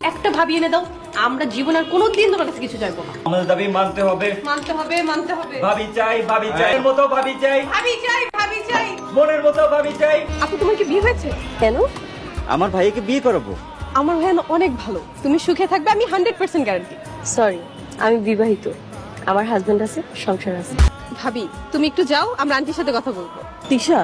একটা ভাবি এনে দাও, আমরা জীবন আর কোনোদিন তোমার কাছে কিছু চাইবো না। আমাদের দাবি মানতে হবে। মানতে হবে, মানতে হবে। ভাবি চাই, ভাবি চাই, মনের মতো ভাবি চাই, ভাবি চাই, ভাবি চাই। মনের মতো ভাবি চাই। আপু, তোমার কি বিয়ে হয়েছে? কেন? আমার ভাইকে বিয়ে করাবো। আমার ভাই অনেক ভালো, তুমি সুখে থাকবে, আমি 100% গ্যারান্টি। সরি, আমি বিবাহিত, আমার হাজবেন্ড আছে, সংসার আছে। ভাবি, তুমি একটু যাও, আমরা আন্টির সাথে কথা বলবো। তিশা,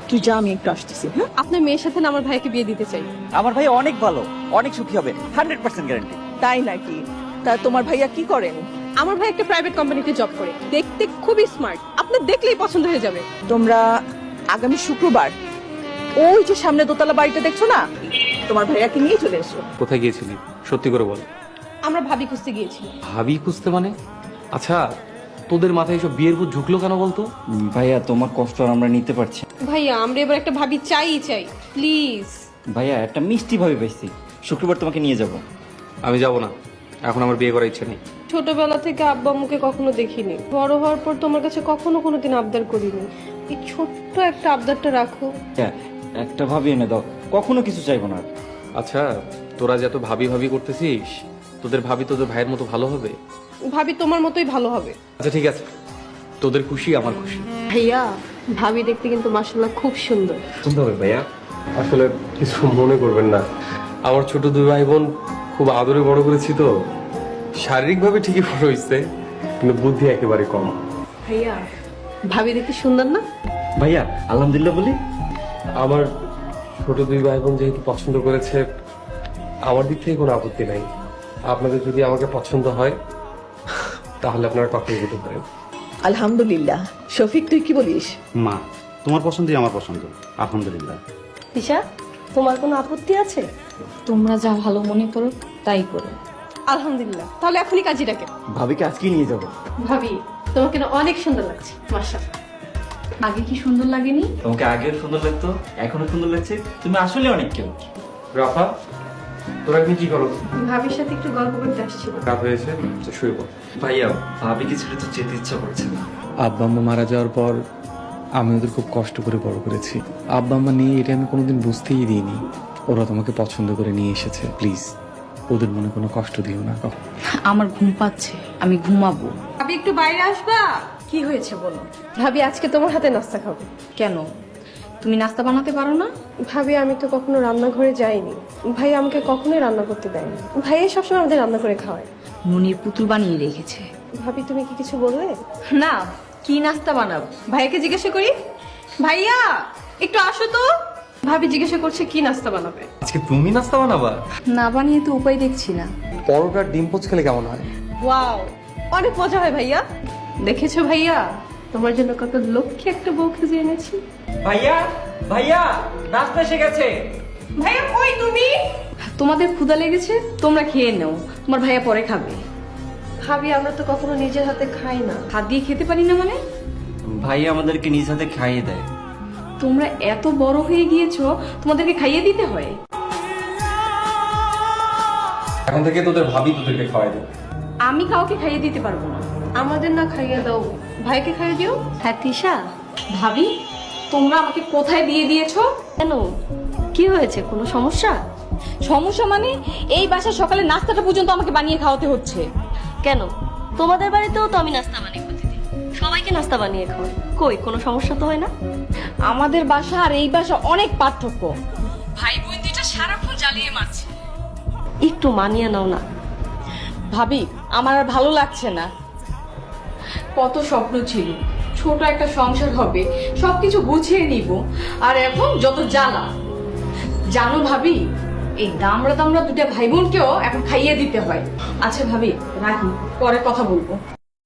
তুই যা, আমি একটু আসতেছি। হ্যাঁ, আপনার মেয়ের সাথে না আমার ভাইকে বিয়ে দিতে চাই। আমার ভাই অনেক ভালো, অনেক সুখী হবে, 100% গ্যারান্টি। তাই নাকি? তা তোমার ভাইয়া কি করেন? আমার ভাই একটা প্রাইভেট কোম্পানিতে জব করে, দেখতে খুবই স্মার্ট, আপনার দেখলেই পছন্দ হয়ে যাবে। তোমরা আগামী শুক্রবার ওই যে সামনে দোতলা বাড়িটা দেখছো না, তোমার ভাইয়াকে নিয়ে চলে এসো। কোথায় গিয়েছিলি সত্যি করে বল। আমরা ভাবি খুঁজতে গিয়েছি। ভাবি খুঁজতে মানে? আচ্ছা, তোদের মাথায় এসব বিয়ের ভূত ঢুকলো কেন বলতো? ভাইয়া তোমার কষ্ট আর আমরা নিতে পারছি না। ভাইয়া, আমরা এবার একটা ভাবি চাই, প্লিজ। ভাইয়া একটা মিষ্টি ভাবে পাইছি, শুক্রবার তোমাকে নিয়ে যাব। আমি যাব না, এখন আমার বিয়ে করার ইচ্ছে নেই। ছোটবেলা থেকে আব্বা আম্মুকে কখনো দেখিনি, বড় হওয়ার পর তোমার কাছে কখনো কোনোদিন আবদার করিনি, এই ছোট্ট একটা আবদারটা রাখো। একটা ভাবি এনে দাও, কখনো কিছু চাইবো না। আচ্ছা, তোরা যে এত ভাবি ভাবি করতেছিস, তোদের ভাবি তোদের ভাইয়ের মতো ভালো হবে? ভাবি তোমার মতোই ভালো হবে। আচ্ছা ঠিক আছে, তোদের খুশি আমার খুশি। ভাইয়া, ভাবি দেখতে কিন্তু মাশাআল্লাহ খুব সুন্দর। শুনতে হবে ভাইয়া। আসলে কিছু মনে করবেন না, আমার ছোট দুই ভাই বোন খুব আদরে বড় করেছি তো, শারীরিকভাবে ঠিকই বড় হয়েছে কিন্তু বুদ্ধি একেবারে কম। ভাইয়া, ভাবি দেখতে সুন্দর না? ভাইয়া আলহামদুলিল্লাহ বলি। আমার ছোট দুই ভাই বোন যেহেতু পছন্দ করেছে, আমার দিক থেকে কোনো আপত্তি নাই। আপনাদের যদি আমাকে পছন্দ হয় তাহলে আপনারা কথা এগোতে পারেন। আলহামদুলিল্লাহ। শফিক, তুই কি বলিস? মা, তোমার পছন্দই আমার পছন্দ, আলহামদুলিল্লাহ। তিশা, তোমার কোনো আপত্তি আছে? তোমরা যা ভালো মনে করো তাই করো। আলহামদুলিল্লাহ, তাহলে এখনই কাজীটাকে। ভাবিকে আজকেই নিয়ে যাব। ভাবি, তোমাকে না অনেক সুন্দর লাগছে, মাশাআল্লাহ। আগে কি সুন্দর লাগেনি? তোমাকে আগেও সুন্দর লাগতো, এখনো সুন্দর লাগছে, তুমি আসলে অনেক কেউ। রাফা, তোরা কি কি করো? ভাবির সাথে একটু গল্প করতে আসছিল। রাত হয়েছে, শুয়ে পড়। ভাইয়া ভাবিকে ছেড়ে তো যেতে ইচ্ছা করছে না। আব্বা আম্মা মারা যাওয়ার পর আমি ওদের খুব কষ্ট করে বড় করেছি। আব্বা আম্মা নিয়ে এটা আমি কোনোদিন বুঝতেই দিইনি। ওরা তোমাকে পছন্দ করে নিয়ে এসেছে, প্লিজ ওদের মনে কোনো কষ্ট দিও না। আমার ঘুম পাচ্ছে, আমি ঘুমাবো। ভাবি, একটু বাইরে আসবা? কি হয়েছে বলো? ভাবি, আজকে তোমার হাতে নাস্তা খাবো। কেন, তুমি নাস্তা বানাতে পারো না? ভাবি, আমি তো কখনো রান্নাঘরে যাইনি, ভাই আমাকে কখনোই রান্না করতে দেয়নি, ভাইয়া সবসময় আমাদের রান্না করে খাওয়ায়। মনির পুতুল বানিয়ে রেখেছে। ভাবি, তুমি কি কিছু বললে? না, কি নাস্তা বানাবো? ভাইয়াকে জিজ্ঞাসা করি। ভাইয়া, একটু আসো তো। ভাবি জিজ্ঞাসা করছে কি নাস্তা বানাবে। আজকে তুমি নাস্তা বানাবা? না বানিয়ে তো উপায় দেখছি না। পরোটার ডিম পোচ খেলে কেমন হয়? ওয়াও, অনেক মজা হয় ভাইয়া। দেখেছো ভাইয়া, তোমার জন্য কত লক্ষ্যে একটা বউ খুঁজে এনেছি। ভাইয়া, ভাইয়া নাস্তা এসে গেছে। ভাইয়া, কই তুমি? তোমাদের ক্ষুধা লেগেছে, তোমরা খেয়ে নাও, তোমার ভাইয়া পরে খাবে। ভাবি, আমরা তো কখনো নিজের হাতে খাই না। হাত দিয়ে খেতে পারি না মানে? ভাইয়া আমাদেরকে নিজ হাতে খাইয়ে দেয়। তোমরা এত বড় হয়ে গিয়েছো, তোমাদেরকে খাইয়ে দিতে হয়? এখন থেকে তোদের ভাবি তোদেরকে খাওয়াই দেবে। আমি কাউকে খাইয়ে দিতে পারবো না। আমাদের না খাইয়ে দাও, ভাইকে খাইয়ে দিও। হ্যাঁ তিশা, ভাবি তোমরা আমাকে কোথায় দিয়ে দিয়েছো? কেন, কি হয়েছে, কোনো সমস্যা? সমস্যা মানে এই বাসার সকালে নাস্তাটা পর্যন্ত আমাকে বানিয়ে খাওয়াতে হচ্ছে। কেন, তোমাদের বাড়িতেও তো আমি নাস্তা বানিয়ে প্রতিদিন সবাইকে নাস্তা বানিয়ে খাওয়াই, কই কোনো সমস্যা তো হয় না? আমাদের বাসা আর এই বাসা অনেক পার্থক্য। ভাই বোন দুইটা সারাক্ষণ জ্বালিয়ে মারছে। একটু মানিয়ে নাও না। ভাবি, আমার আর ভালো লাগছে না। কত স্বপ্ন ছিল, ছোট একটা সংসার হবে, সবকিছু গুছিয়ে নিব, আর এখন যত জ্বালা। জানো ভাবি, এই দামড়া দামড়া দুটা ভাই বোনকেও এখন খাইয়ে দিতে হয়। আচ্ছা ভাবি, রাখি, পরে কথা বলবো।